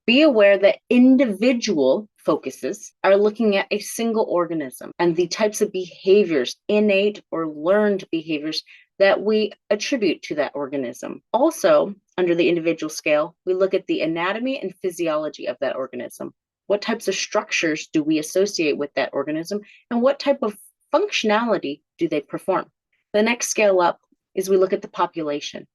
Be aware that individual focuses are looking at a single organism and the types of behaviors, innate or learned behaviors, that we attribute to that organism. Also, under the individual scale, we look at the anatomy and physiology of that organism. What types of structures do we associate with that organism, and what type of functionality do they perform? The next scale up is we look at the population.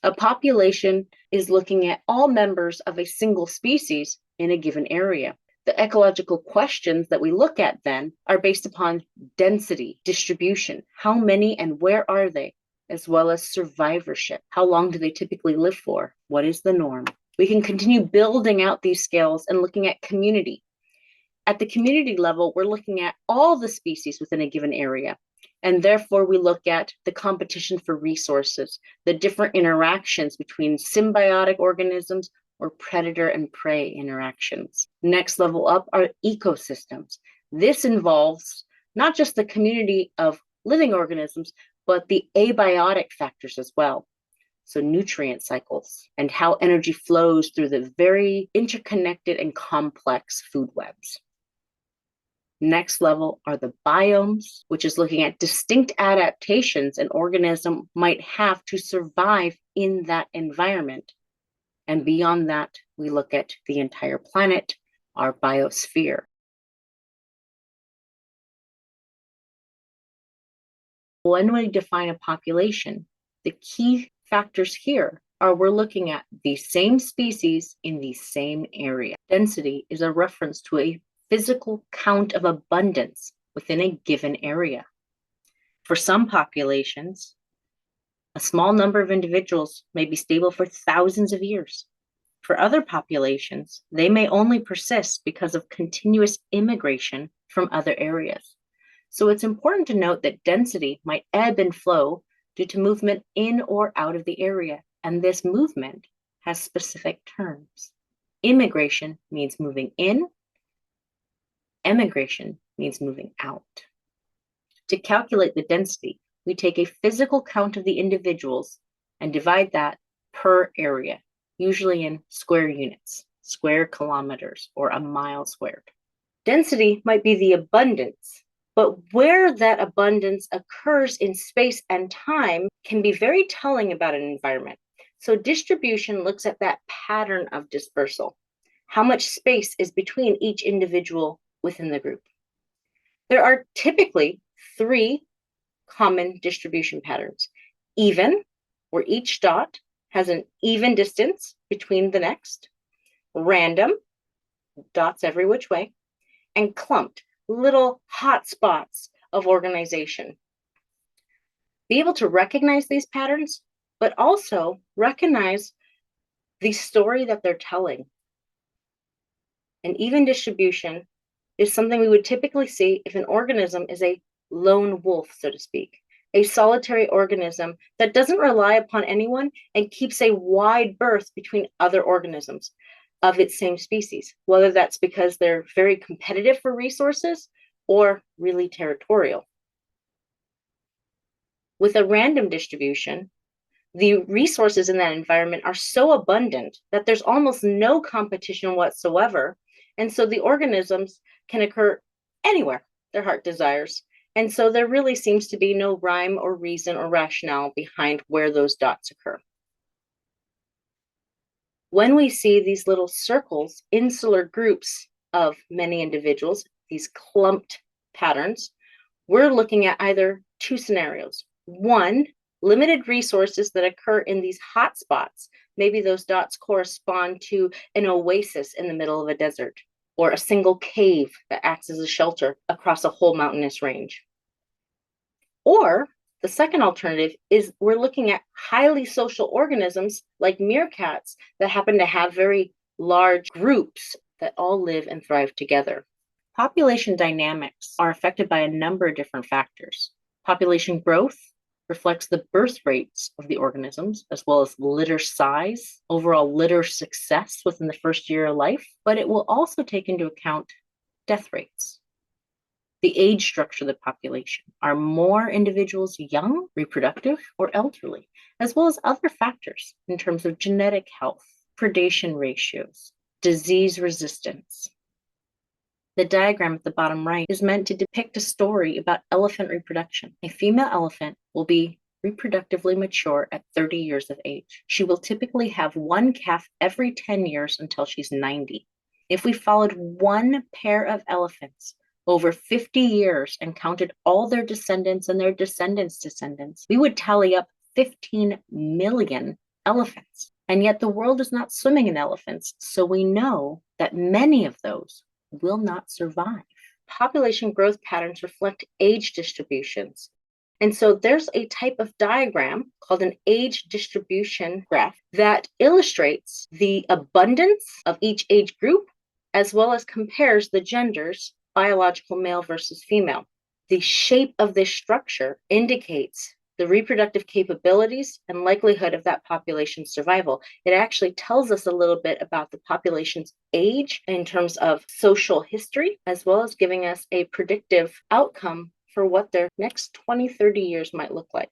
A population is looking at all members of a single species in a given area. The ecological questions that we look at then are based upon density, distribution, how many and where are they, as well as survivorship. How long do they typically live for? What is the norm? We can continue building out these scales and looking at community. At the community level, we're looking at all the species within a given area. And therefore, we look at the competition for resources, the different interactions between symbiotic organisms or predator and prey interactions. Next level up are ecosystems. This involves not just the community of living organisms, but the abiotic factors as well. So nutrient cycles and how energy flows through the very interconnected and complex food webs. Next level are the biomes, which is looking at distinct adaptations an organism might have to survive in that environment. And beyond that, we look at the entire planet, our biosphere. When we define a population, the key factors here are we're looking at the same species in the same area. Density is a reference to a physical count of abundance within a given area. For some populations, a small number of individuals may be stable for thousands of years. For other populations, they may only persist because of continuous immigration from other areas. So it's important to note that density might ebb and flow due to movement in or out of the area, and this movement has specific terms. Immigration means moving in. Emigration means moving out. To calculate the density, we take a physical count of the individuals and divide that per area, usually in square units, square kilometers, or a mile squared. Density might be the abundance, but where that abundance occurs in space and time can be very telling about an environment. So distribution looks at that pattern of dispersal. How much space is between each individual within the group? There are typically 3 common distribution patterns. Even, where each dot has an even distance between the next. Random, dots every which way. And clumped, little hot spots of organization. Be able to recognize these patterns, but also recognize the story that they're telling. An even distribution is something we would typically see if an organism is a lone wolf, so to speak, a solitary organism that doesn't rely upon anyone and keeps a wide berth between other organisms of its same species, whether that's because they're very competitive for resources or really territorial. With a random distribution, the resources in that environment are so abundant that there's almost no competition whatsoever. And so the organisms can occur anywhere their heart desires. And so there really seems to be no rhyme or reason or rationale behind where those dots occur. When we see these little circles, insular groups of many individuals, these clumped patterns, we're looking at either 2 scenarios. One, limited resources that occur in these hot spots. Maybe those dots correspond to an oasis in the middle of a desert, or a single cave that acts as a shelter across a whole mountainous range. Or the second alternative is we're looking at highly social organisms like meerkats that happen to have very large groups that all live and thrive together. Population dynamics are affected by a number of different factors. Population growth reflects the birth rates of the organisms, as well as litter size, overall litter success within the first year of life, but it will also take into account death rates. The age structure of the population. Are more individuals young, reproductive, or elderly, as well as other factors in terms of genetic health, predation ratios, disease resistance. The diagram at the bottom right is meant to depict a story about elephant reproduction. A female elephant will be reproductively mature at 30 years of age. She will typically have one calf every 10 years until she's 90. If we followed one pair of elephants over 50 years and counted all their descendants and their descendants' descendants, we would tally up 15 million elephants. And yet the world is not swimming in elephants, so we know that many of those will not survive. Population growth patterns reflect age distributions. And so there's a type of diagram called an age distribution graph that illustrates the abundance of each age group, as well as compares the genders, biological male versus female. The shape of this structure indicates the reproductive capabilities and likelihood of that population's survival. It actually tells us a little bit about the population's age in terms of social history, as well as giving us a predictive outcome for what their next 20, 30 years might look like.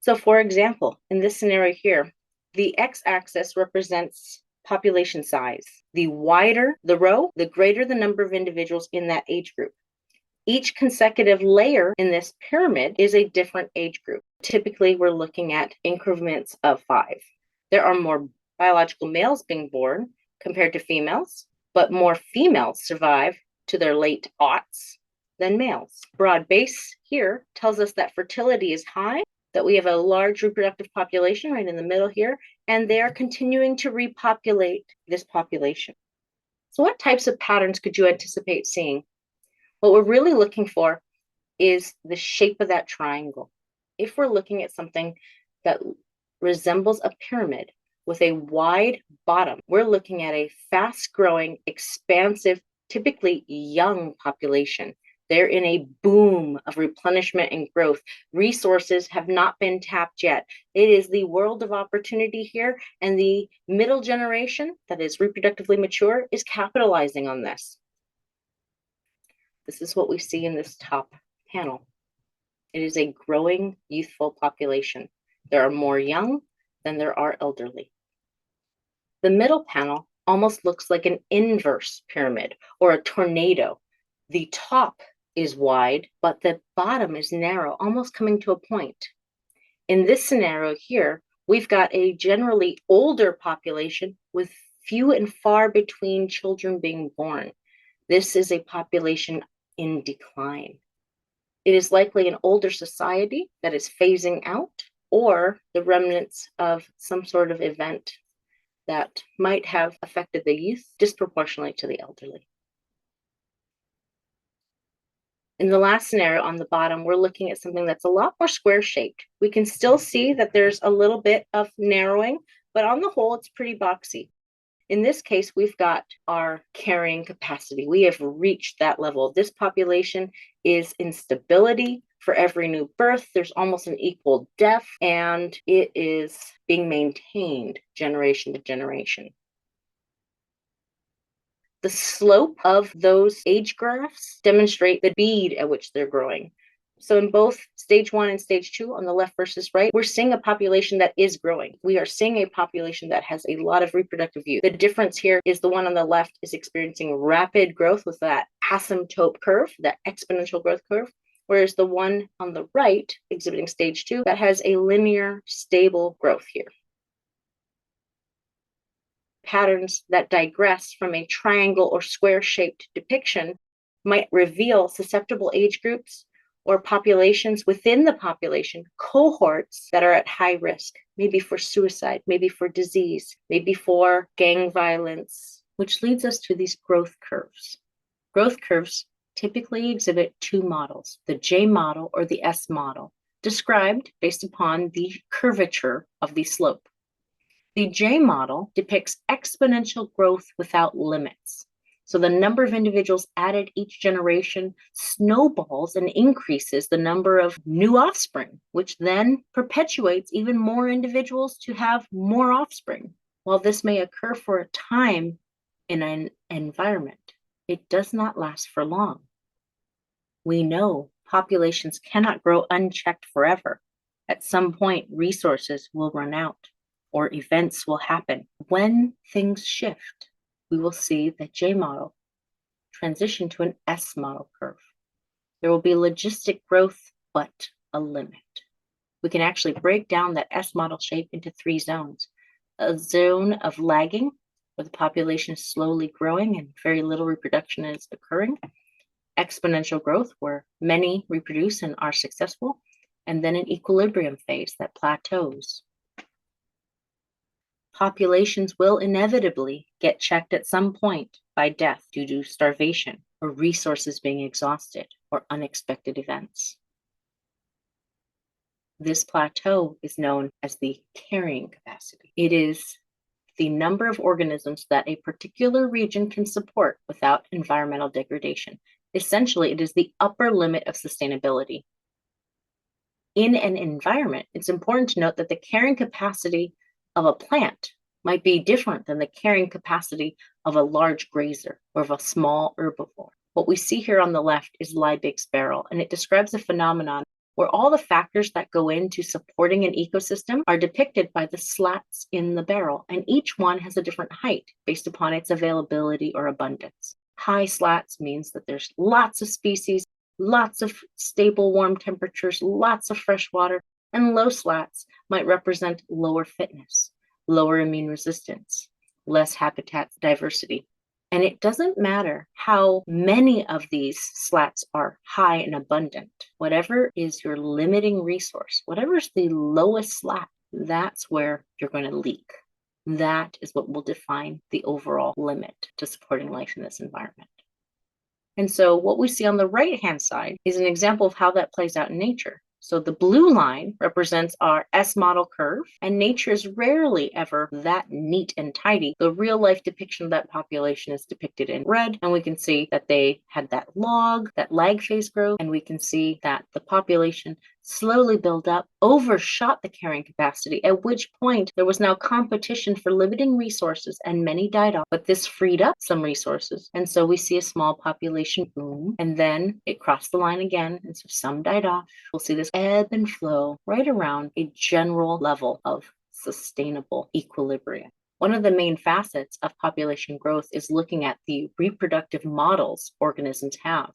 So for example, in this scenario here, the x-axis represents population size. The wider the row, the greater the number of individuals in that age group. Each consecutive layer in this pyramid is a different age group. Typically, we're looking at increments of 5. There are more biological males being born compared to females, but more females survive to their late aughts than males. Broad base here tells us that fertility is high, that we have a large reproductive population right in the middle here, and they are continuing to repopulate this population. So what types of patterns could you anticipate seeing? What we're really looking for is the shape of that triangle. If we're looking at something that resembles a pyramid with a wide bottom, we're looking at a fast-growing, expansive, typically young population. They're in a boom of replenishment and growth. Resources have not been tapped yet. It is the world of opportunity here, and the middle generation that is reproductively mature is capitalizing on this. This is what we see in this top panel. It is a growing youthful population. There are more young than there are elderly. The middle panel almost looks like an inverse pyramid or a tornado. The top is wide, but the bottom is narrow, almost coming to a point. In this scenario here, we've got a generally older population with few and far between children being born. This is a population in decline. It is likely an older society that is phasing out, or the remnants of some sort of event that might have affected the youth disproportionately to the elderly. In the last scenario on the bottom, we're looking at something that's a lot more square shaped. We can still see that there's a little bit of narrowing, but on the whole, it's pretty boxy. In this case, we've got our carrying capacity. We have reached that level. This population is in stability. For every new birth, there's almost an equal death, and it is being maintained generation to generation. The slope of those age graphs demonstrate the speed at which they're growing. So in both stage 1 and stage 2, on the left versus right, we're seeing a population that is growing. We are seeing a population that has a lot of reproductive youth. The difference here is the one on the left is experiencing rapid growth with that asymptote curve, that exponential growth curve, whereas the one on the right, exhibiting stage 2, that has a linear, stable growth here. Patterns that digress from a triangle or square-shaped depiction might reveal susceptible age groups or populations within the population, cohorts that are at high risk, maybe for suicide, maybe for disease, maybe for gang violence, which leads us to these growth curves. Growth curves typically exhibit two models, the J model or the S model, described based upon the curvature of the slope. The J model depicts exponential growth without limits. So the number of individuals added each generation snowballs and increases the number of new offspring, which then perpetuates even more individuals to have more offspring. While this may occur for a time in an environment, it does not last for long. We know populations cannot grow unchecked forever. At some point, resources will run out or events will happen. When things shift, we will see that J model transition to an S model curve. There will be logistic growth, but a limit. We can actually break down that S model shape into 3 zones. A zone of lagging, where the population is slowly growing and very little reproduction is occurring. Exponential growth, where many reproduce and are successful. And then an equilibrium phase that plateaus. Populations will inevitably get checked at some point by death due to starvation or resources being exhausted or unexpected events. This plateau is known as the carrying capacity. It is the number of organisms that a particular region can support without environmental degradation. Essentially, it is the upper limit of sustainability. In an environment, it's important to note that the carrying capacity of a plant might be different than the carrying capacity of a large grazer or of a small herbivore. What we see here on the left is Liebig's barrel, and it describes a phenomenon where all the factors that go into supporting an ecosystem are depicted by the slats in the barrel, and each one has a different height based upon its availability or abundance. High slats means that there's lots of species, lots of stable warm temperatures, lots of fresh water, and low slats might represent lower fitness, lower immune resistance, less habitat diversity. And it doesn't matter how many of these slats are high and abundant. Whatever is your limiting resource, whatever is the lowest slat, that's where you're going to leak. That is what will define the overall limit to supporting life in this environment. And so what we see on the right-hand side is an example of how that plays out in nature. So the blue line represents our S model curve, and nature is rarely ever that neat and tidy. The real life depiction of that population is depicted in red, and we can see that they had that lag phase growth, and we can see that the population slowly built up, overshot the carrying capacity, at which point there was now competition for limiting resources and many died off, but this freed up some resources. And so we see a small population boom, and then it crossed the line again, and so some died off. We'll see this ebb and flow right around a general level of sustainable equilibrium. One of the main facets of population growth is looking at the reproductive models organisms have.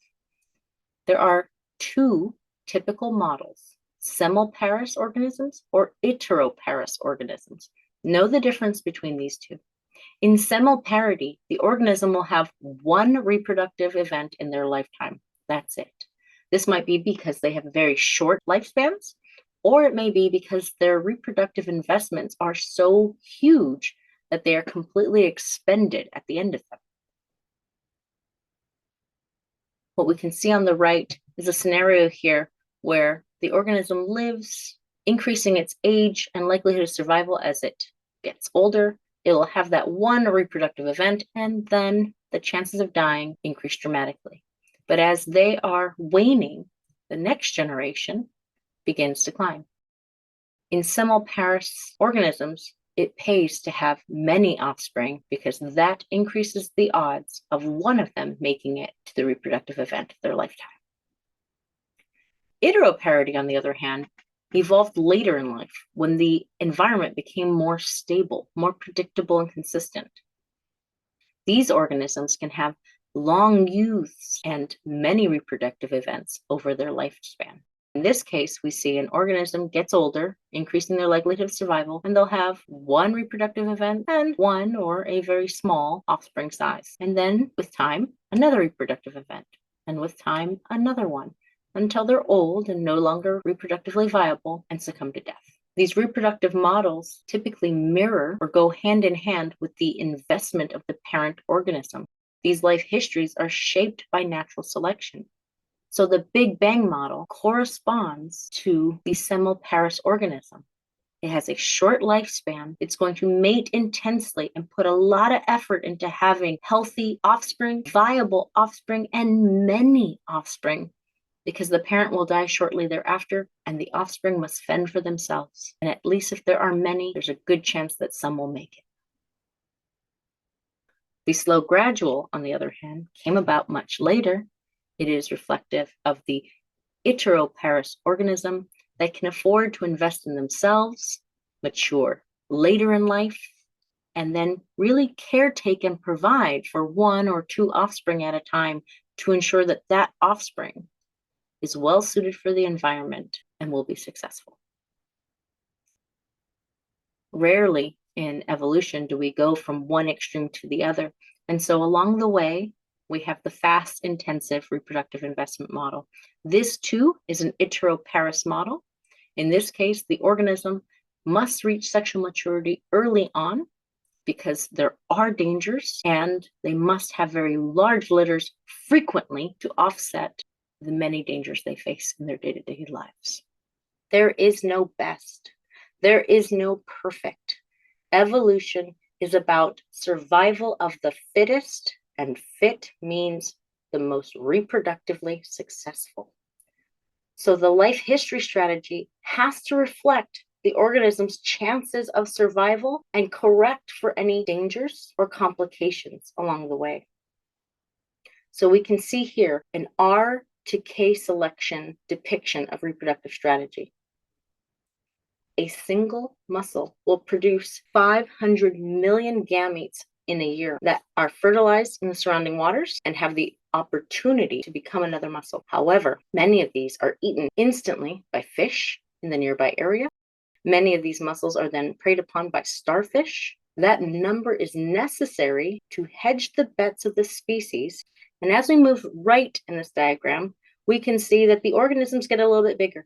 There are 2 typical models: simulparous organisms or heteroparous organisms. Know the difference between these 2. In simulparity, the organism will have 1 reproductive event in their lifetime. That's it. This might be because they have very short lifespans, or it may be because their reproductive investments are so huge that they are completely expended at the end of them. What we can see on the right is a scenario here where the organism lives, increasing its age and likelihood of survival as it gets older. It will have that 1 reproductive event, and then the chances of dying increase dramatically. But as they are waning, the next generation begins to climb. In simulparous organisms, it pays to have many offspring because that increases the odds of one of them making it to the reproductive event of their lifetime. Heteroparity, on the other hand, evolved later in life when the environment became more stable, more predictable and consistent. These organisms can have long youths and many reproductive events over their lifespan. In this case, we see an organism gets older, increasing their likelihood of survival, and they'll have 1 reproductive event and 1 or a very small offspring size. And then with time, another reproductive event, and with time, another one, until they're old and no longer reproductively viable and succumb to death. These reproductive models typically mirror or go hand in hand with the investment of the parent organism. These life histories are shaped by natural selection. So the Big Bang model corresponds to the simulparous organism. It has a short lifespan. It's going to mate intensely and put a lot of effort into having healthy offspring, viable offspring, and many offspring, because the parent will die shortly thereafter and the offspring must fend for themselves. And at least if there are many, there's a good chance that some will make it. The slow gradual, on the other hand, came about much later. It is reflective of the heteroparous organism that can afford to invest in themselves, mature later in life, and then really caretake and provide for one or two offspring at a time to ensure that that offspring is well suited for the environment and will be successful. Rarely in evolution do we go from one extreme to the other. And so along the way, we have the fast, intensive reproductive investment model. This too is an itero-parous model. In this case, the organism must reach sexual maturity early on because there are dangers, and they must have very large litters frequently to offset the many dangers they face in their day-to-day lives. There is no best. There is no perfect. Evolution is about survival of the fittest, and fit means the most reproductively successful. So the life history strategy has to reflect the organism's chances of survival and correct for any dangers or complications along the way. So we can see here an R to K selection depiction of reproductive strategy. A single mussel will produce 500 million gametes in a year that are fertilized in the surrounding waters and have the opportunity to become another mussel. However, many of these are eaten instantly by fish in the nearby area. Many of these mussels are then preyed upon by starfish. That number is necessary to hedge the bets of the species. And as we move right in this diagram, we can see that the organisms get a little bit bigger.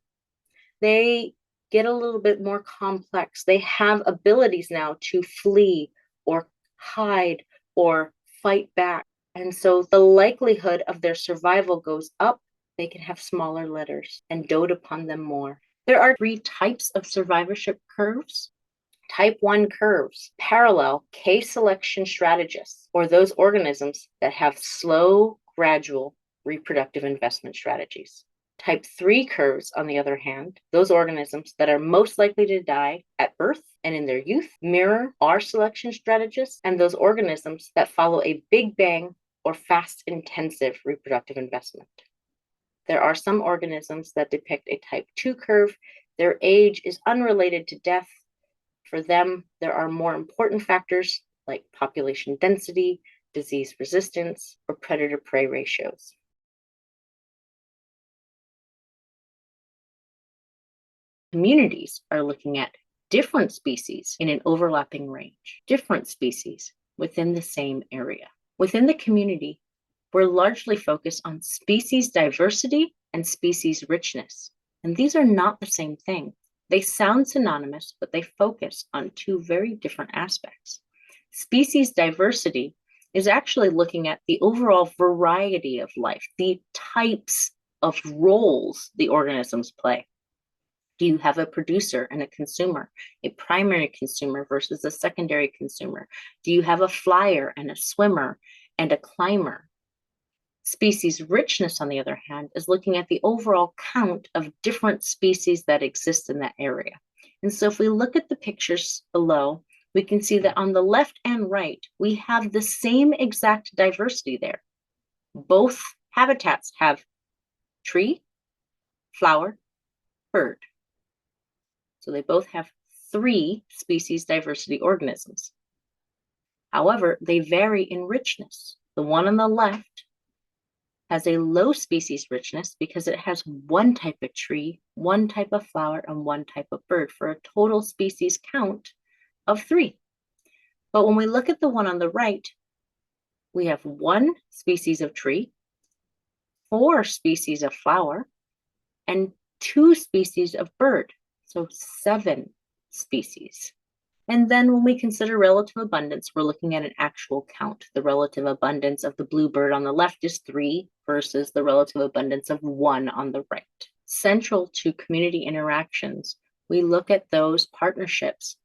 They get a little bit more complex. They have abilities now to flee or hide or fight back. And so the likelihood of their survival goes up. They can have smaller litters and dote upon them more. There are 3 types of survivorship curves. Type 1 curves parallel K selection strategists, or those organisms that have slow, gradual reproductive investment strategies. Type 3 curves, on the other hand, those organisms that are most likely to die at birth and in their youth, mirror R selection strategists and those organisms that follow a big bang or fast, intensive reproductive investment. There are some organisms that depict a type 2 curve. Their age is unrelated to death. For them, there are more important factors like population density, disease resistance, or predator-prey ratios. Communities are looking at different species in an overlapping range, different species within the same area. Within the community, we're largely focused on species diversity and species richness. And these are not the same thing. They sound synonymous, but they focus on 2 very different aspects. Species diversity is actually looking at the overall variety of life, the types of roles the organisms play. Do you have a producer and a consumer, a primary consumer versus a secondary consumer? Do you have a flyer and a swimmer and a climber? Species richness, on the other hand, is looking at the overall count of different species that exist in that area. And so if we look at the pictures below, we can see that on the left and right, we have the same exact diversity there. Both habitats have tree, flower, bird. So they both have 3 species diversity organisms. However, they vary in richness. The one on the left has a low species richness because it has 1 type of tree, 1 type of flower, and 1 type of bird for a total species count of 3. But when we look at the one on the right, we have 1 species of tree, 4 species of flower, and 2 species of bird, so 7 species. And then when we consider relative abundance, we're looking at an actual count. The relative abundance of the bluebird on the left is 3 versus the relative abundance of 1 on the right. Central to community interactions, we look at those partnerships,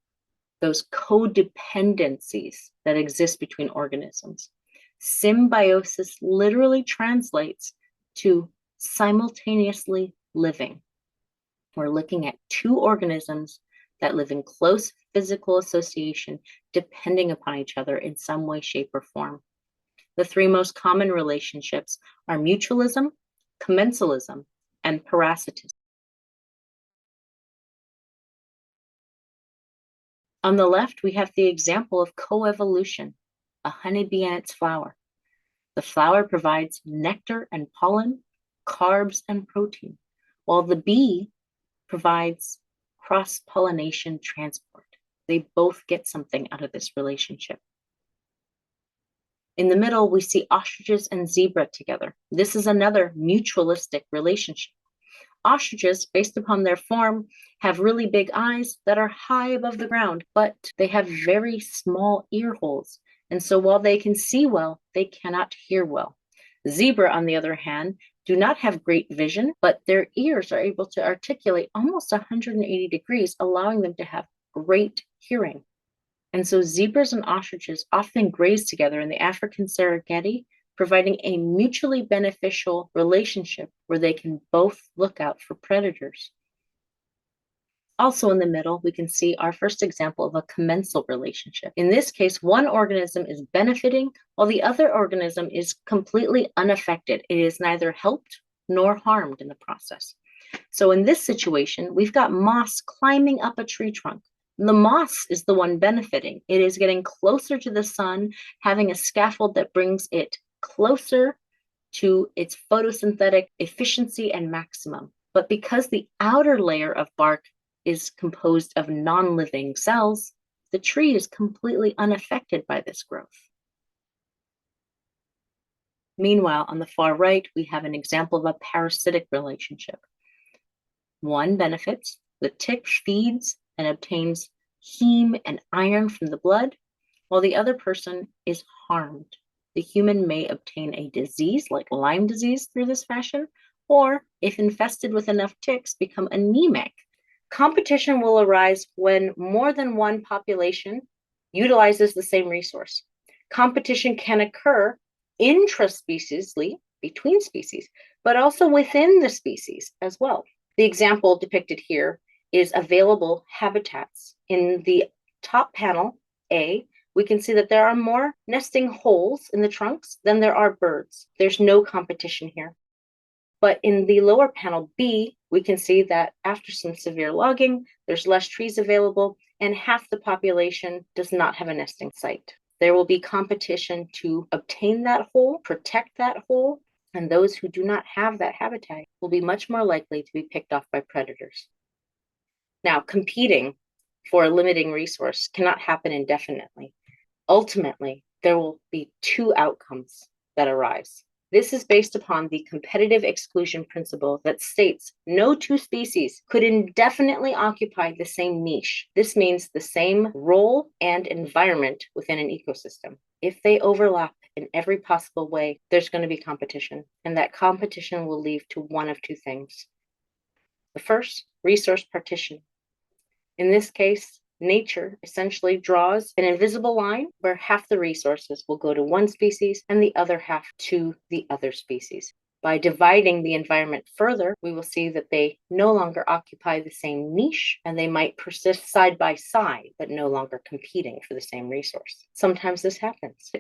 those codependencies that exist between organisms. Symbiosis literally translates to simultaneously living. We're looking at 2 organisms that live in close physical association, depending upon each other in some way, shape, or form. The 3 most common relationships are mutualism, commensalism, and parasitism. On the left, we have the example of coevolution, a honeybee and its flower. The flower provides nectar and pollen, carbs and protein, while the bee provides cross-pollination transport. They both get something out of this relationship. In the middle, we see ostriches and zebra together. This is another mutualistic relationship. Ostriches, based upon their form, have really big eyes that are high above the ground, but they have very small ear holes. And so while they can see well, they cannot hear well. Zebra, on the other hand, do not have great vision, but their ears are able to articulate almost 180 degrees, allowing them to have great hearing. And so zebras and ostriches often graze together in the African Serengeti, providing a mutually beneficial relationship where they can both look out for predators. Also in the middle, we can see our first example of a commensal relationship. In this case, one organism is benefiting while the other organism is completely unaffected. It is neither helped nor harmed in the process. So in this situation, we've got moss climbing up a tree trunk. The moss is the one benefiting. It is getting closer to the sun, having a scaffold that brings it closer to its photosynthetic efficiency and maximum. But because the outer layer of bark is composed of non-living cells, the tree is completely unaffected by this growth. Meanwhile, on the far right, we have an example of a parasitic relationship. One benefits, the tick feeds and obtains heme and iron from the blood, while the other person is harmed. The human may obtain a disease like Lyme disease through this fashion, or if infested with enough ticks, become anemic. Competition will arise when more than one population utilizes the same resource. Competition can occur intraspeciesly, between species, but also within the species as well. The example depicted here is available habitats. In the top panel, A, we can see that there are more nesting holes in the trunks than there are birds. There's no competition here. But in the lower panel, B, we can see that after some severe logging, there's less trees available, and half the population does not have a nesting site. There will be competition to obtain that hole, protect that hole, and those who do not have that habitat will be much more likely to be picked off by predators. Now, competing for a limiting resource cannot happen indefinitely. Ultimately, there will be two outcomes that arise. This is based upon the competitive exclusion principle that states no two species could indefinitely occupy the same niche. This means the same role and environment within an ecosystem. If they overlap in every possible way, there's going to be competition, and that competition will lead to one of two things. The first, resource partition. In this case, nature essentially draws an invisible line where half the resources will go to one species and the other half to the other species. By dividing the environment further, we will see that they no longer occupy the same niche and they might persist side by side, but no longer competing for the same resource. Sometimes this happens.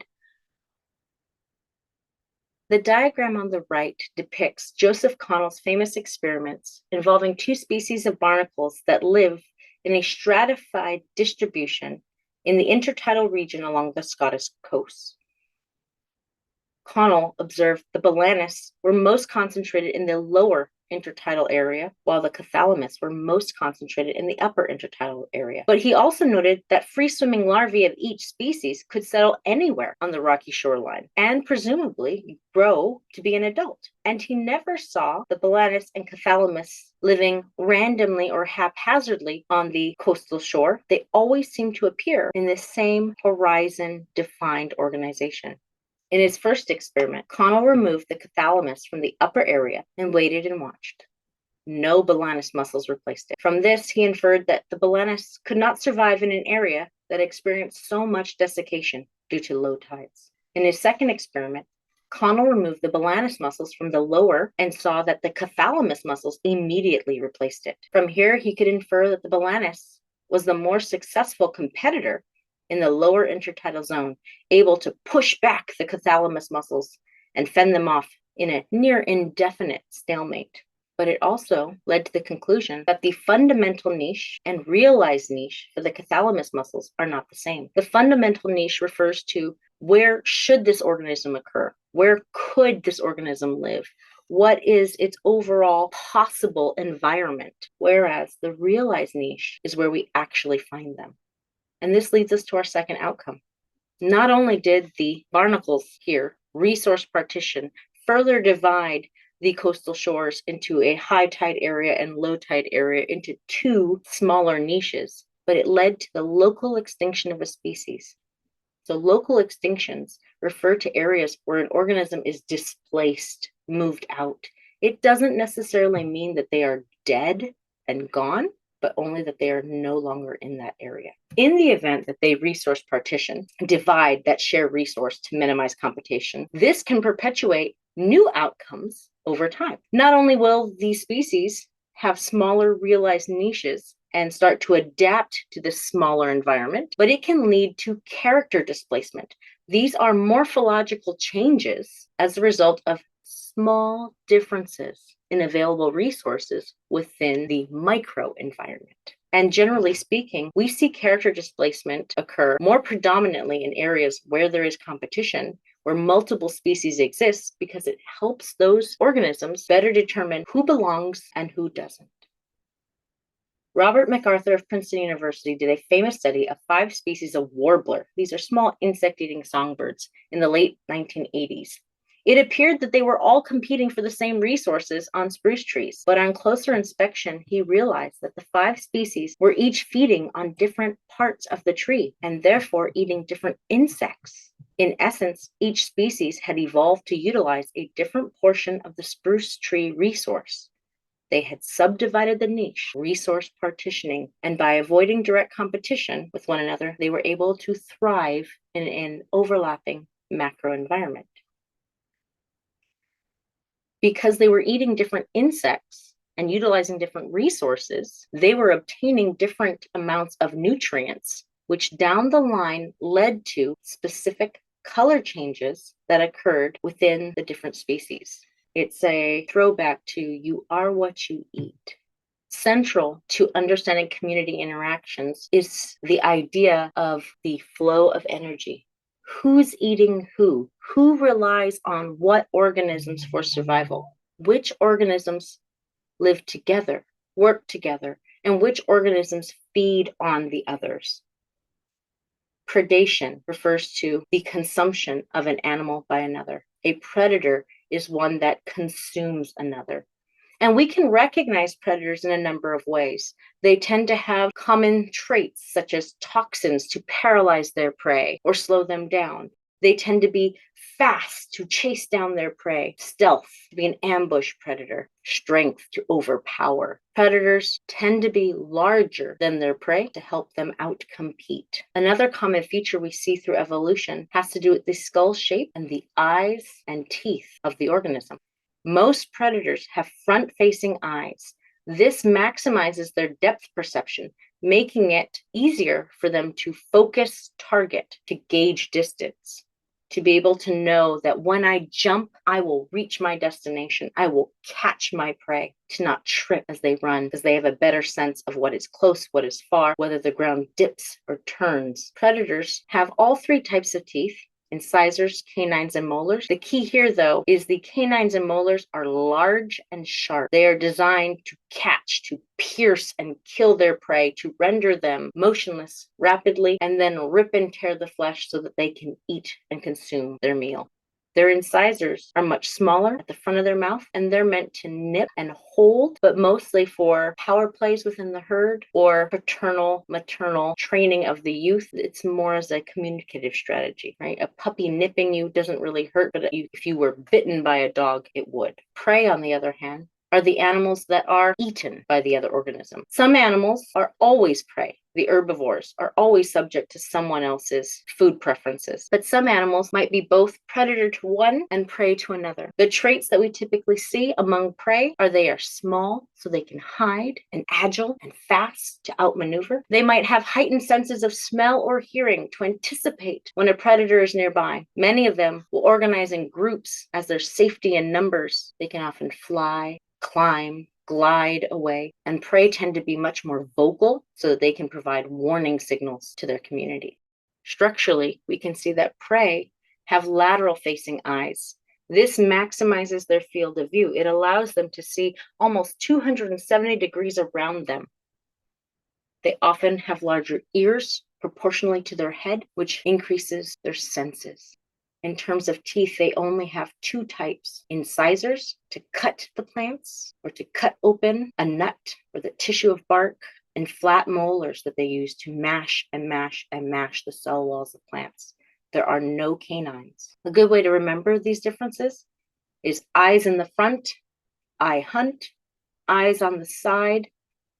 The diagram on the right depicts Joseph Connell's famous experiments involving two species of barnacles that live in a stratified distribution in the intertidal region along the Scottish coast. Connell observed the Balanus were most concentrated in the lower intertidal area, while the Cathalamys were most concentrated in the upper intertidal area. But he also noted that free-swimming larvae of each species could settle anywhere on the rocky shoreline and presumably grow to be an adult. And he never saw the Balanus and Cathalamys living randomly or haphazardly on the coastal shore. They always seem to appear in the same horizon-defined organization. In his first experiment, Connell removed the Cathalamys from the upper area and waited and watched. No Balanus mussels replaced it. From this, he inferred that the Balanus could not survive in an area that experienced so much desiccation due to low tides. In his second experiment, Connell removed the Balanus mussels from the lower and saw that the Cathalamys mussels immediately replaced it. From here, he could infer that the Balanus was the more successful competitor in the lower intertidal zone, able to push back the Cathalamys mussels and fend them off in a near indefinite stalemate. But it also led to the conclusion that the fundamental niche and realized niche for the hypothalamus muscles are not the same. The fundamental niche refers to where should this organism occur? Where could this organism live? What is its overall possible environment? Whereas the realized niche is where we actually find them. And this leads us to our second outcome. Not only did the barnacles here resource partition further divide the coastal shores into a high tide area and low tide area into two smaller niches, but it led to the local extinction of a species. So local extinctions refer to areas where an organism is displaced, moved out. It doesn't necessarily mean that they are dead and gone, but only that they are no longer in that area. In the event that they resource partition, divide that shared resource to minimize competition, this can perpetuate new outcomes over time. Not only will these species have smaller realized niches and start to adapt to this smaller environment, but it can lead to character displacement. These are morphological changes as a result of small differences in available resources within the microenvironment. And generally speaking, we see character displacement occur more predominantly in areas where there is competition, where multiple species exist, because it helps those organisms better determine who belongs and who doesn't. Robert MacArthur of Princeton University did a famous study of 5 species of warbler. These are small insect-eating songbirds in the late 1980s. It appeared that they were all competing for the same resources on spruce trees, but on closer inspection, he realized that the 5 species were each feeding on different parts of the tree and therefore eating different insects. In essence, each species had evolved to utilize a different portion of the spruce tree resource. They had subdivided the niche, resource partitioning, and by avoiding direct competition with one another, they were able to thrive in an overlapping macro environment. Because they were eating different insects and utilizing different resources, they were obtaining different amounts of nutrients, which down the line led to specific color changes that occurred within the different species. It's a throwback to you are what you eat. Central to understanding community interactions is the idea of the flow of energy. Who's eating who? Who relies on what organisms for survival? Which organisms live together, work together, and which organisms feed on the others? Predation refers to the consumption of an animal by another. A predator is one that consumes another. And we can recognize predators in a number of ways. They tend to have common traits such as toxins to paralyze their prey or slow them down. They tend to be fast to chase down their prey, stealth to be an ambush predator, strength to overpower. Predators tend to be larger than their prey to help them outcompete. Another common feature we see through evolution has to do with the skull shape and the eyes and teeth of the organism. Most predators have front-facing eyes. This maximizes their depth perception, making it easier for them to focus target, to gauge distance, to be able to know that when I jump, I will reach my destination. I will catch my prey, to not trip as they run, because they have a better sense of what is close, what is far, whether the ground dips or turns. Predators have all 3 types of teeth: incisors, canines, and molars. The key here, though, is the canines and molars are large and sharp. They are designed to catch, to pierce and kill their prey, to render them motionless rapidly, and then rip and tear the flesh so that they can eat and consume their meal. Their incisors are much smaller at the front of their mouth, and they're meant to nip and hold, but mostly for power plays within the herd or paternal, maternal training of the youth. It's more as a communicative strategy, right? A puppy nipping you doesn't really hurt, but if you were bitten by a dog, it would. Prey, on the other hand, are the animals that are eaten by the other organism. Some animals are always prey. The herbivores are always subject to someone else's food preferences. But some animals might be both predator to one and prey to another. The traits that we typically see among prey are they are small, so they can hide, and agile and fast to outmaneuver. They might have heightened senses of smell or hearing to anticipate when a predator is nearby. Many of them will organize in groups as their safety in numbers. They can often fly, climb, glide away, and prey tend to be much more vocal so that they can provide warning signals to their community. Structurally, we can see that prey have lateral facing eyes. This maximizes their field of view. It allows them to see almost 270 degrees around them. They often have larger ears proportionally to their head, which increases their senses. In terms of teeth, they only have two types: incisors to cut the plants or to cut open a nut or the tissue of bark, and flat molars that they use to mash and mash and mash the cell walls of plants. There are no canines. A good way to remember these differences is eyes in the front, I hunt; eyes on the side,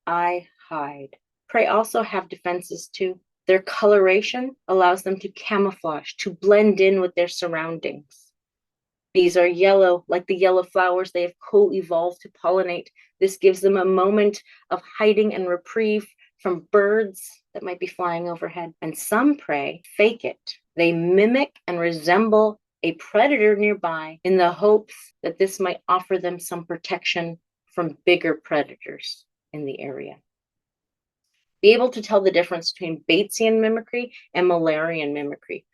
I hide. Prey also have defenses too. Their coloration allows them to camouflage, to blend in with their surroundings. These are yellow, like the yellow flowers they have co-evolved to pollinate. This gives them a moment of hiding and reprieve from birds that might be flying overhead. And some prey fake it. They mimic and resemble a predator nearby in the hopes that this might offer them some protection from bigger predators in the area. Be able to tell the difference between Batesian mimicry and Müllerian mimicry.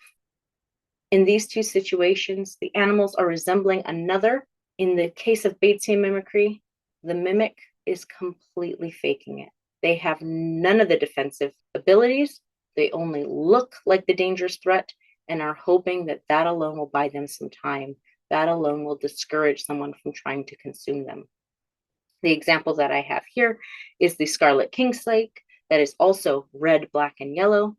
In these two situations, the animals are resembling another. In the case of Batesian mimicry, the mimic is completely faking it. They have none of the defensive abilities. They only look like the dangerous threat and are hoping that that alone will buy them some time. That alone will discourage someone from trying to consume them. The example that I have here is the scarlet kingsnake, that is also red, black, and yellow,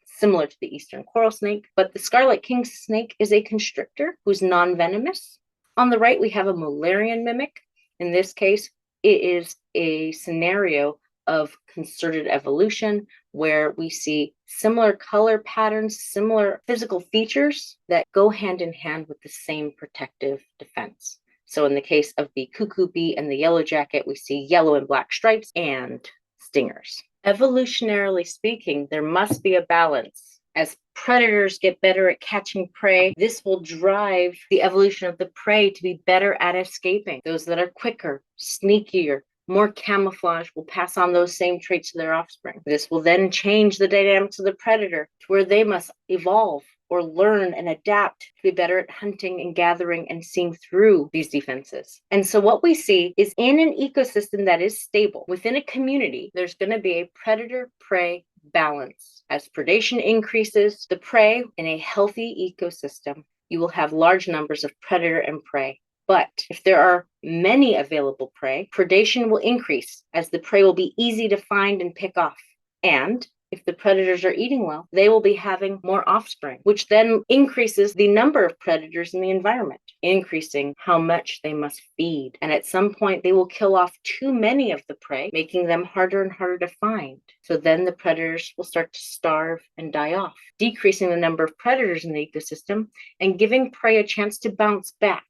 similar to the eastern coral snake, but the scarlet kingsnake is a constrictor who's non-venomous. On the right, we have a Müllerian mimic. In this case, it is a scenario of concerted evolution where we see similar color patterns, similar physical features that go hand in hand with the same protective defense. So in the case of the cuckoo bee and the yellow jacket, we see yellow and black stripes and stingers. Evolutionarily speaking, there must be a balance. As predators get better at catching prey, this will drive the evolution of the prey to be better at escaping. Those that are quicker, sneakier, more camouflage will pass on those same traits to their offspring. This will then change the dynamics of the predator to where they must evolve or learn and adapt to be better at hunting and gathering and seeing through these defenses. And so what we see is in an ecosystem that is stable, within a community, there's going to be a predator-prey balance. As predation increases, the prey in a healthy ecosystem, you will have large numbers of predator and prey. But if there are many available prey, predation will increase as the prey will be easy to find and pick off. And if the predators are eating well, they will be having more offspring, which then increases the number of predators in the environment, increasing how much they must feed. And at some point, they will kill off too many of the prey, making them harder and harder to find. So then the predators will start to starve and die off, decreasing the number of predators in the ecosystem and giving prey a chance to bounce back.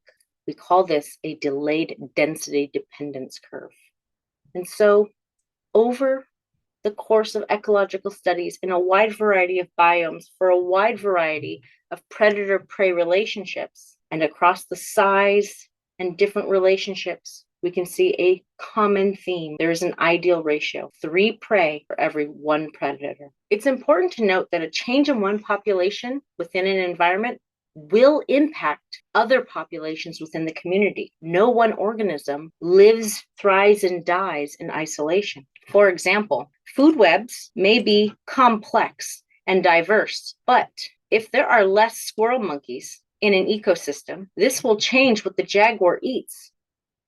We call this a delayed density dependence curve. And so over the course of ecological studies in a wide variety of biomes for a wide variety of predator-prey relationships and across the size and different relationships, we can see a common theme. There is an ideal ratio, 3 prey for every 1 predator. It's important to note that a change in one population within an environment will impact other populations within the community. No one organism lives, thrives, and dies in isolation. For example, food webs may be complex and diverse, but if there are less squirrel monkeys in an ecosystem, this will change what the jaguar eats.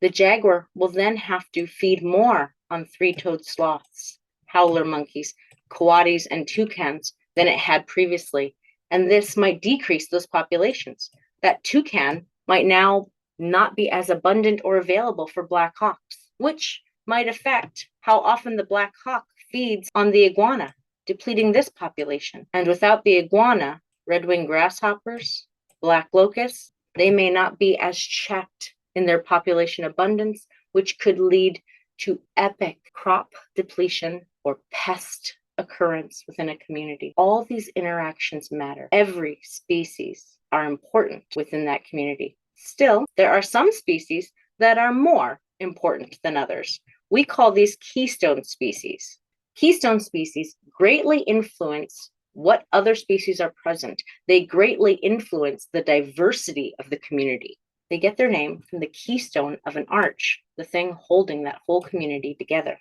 The jaguar will then have to feed more on 3-toed sloths, howler monkeys, coatis, and toucans than it had previously. And this might decrease those populations. That toucan might now not be as abundant or available for black hawks, which might affect how often the black hawk feeds on the iguana, depleting this population. And without the iguana, red-winged grasshoppers, black locusts, they may not be as checked in their population abundance, which could lead to epic crop depletion or pest occurrence within a community. All these interactions matter. Every species are important within that community. Still, there are some species that are more important than others. We call these keystone species. Keystone species greatly influence what other species are present. They greatly influence the diversity of the community. They get their name from the keystone of an arch, the thing holding that whole community together.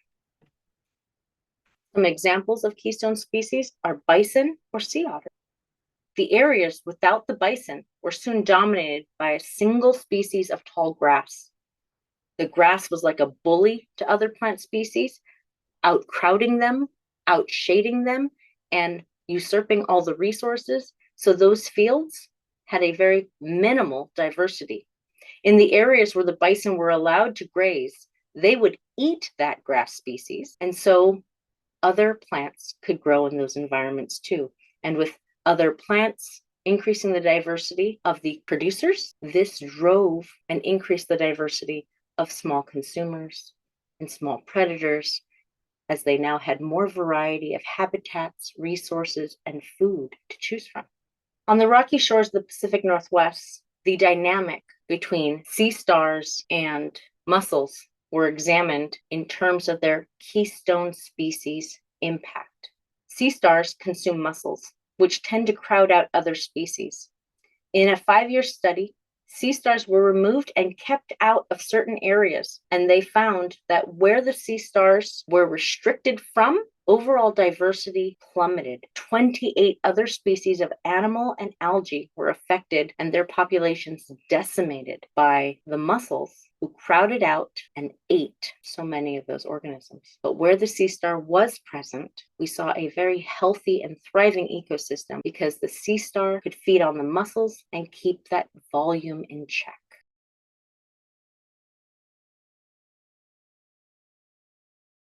Some examples of keystone species are bison or sea otter. The areas without the bison were soon dominated by a single species of tall grass. The grass was like a bully to other plant species, outcrowding them, outshading them, and usurping all the resources. So those fields had a very minimal diversity. In the areas where the bison were allowed to graze, they would eat that grass species. And so other plants could grow in those environments too. And with other plants increasing the diversity of the producers, this drove and increased the diversity of small consumers and small predators, as they now had more variety of habitats, resources, and food to choose from. On the rocky shores of the Pacific Northwest, the dynamic between sea stars and mussels were examined in terms of their keystone species impact. Sea stars consume mussels, which tend to crowd out other species. In a 5-year study, sea stars were removed and kept out of certain areas, and they found that where the sea stars were restricted from, overall diversity plummeted. 28 other species of animal and algae were affected, and their populations decimated by the mussels who crowded out and ate so many of those organisms. But where the sea star was present, we saw a very healthy and thriving ecosystem because the sea star could feed on the mussels and keep that volume in check.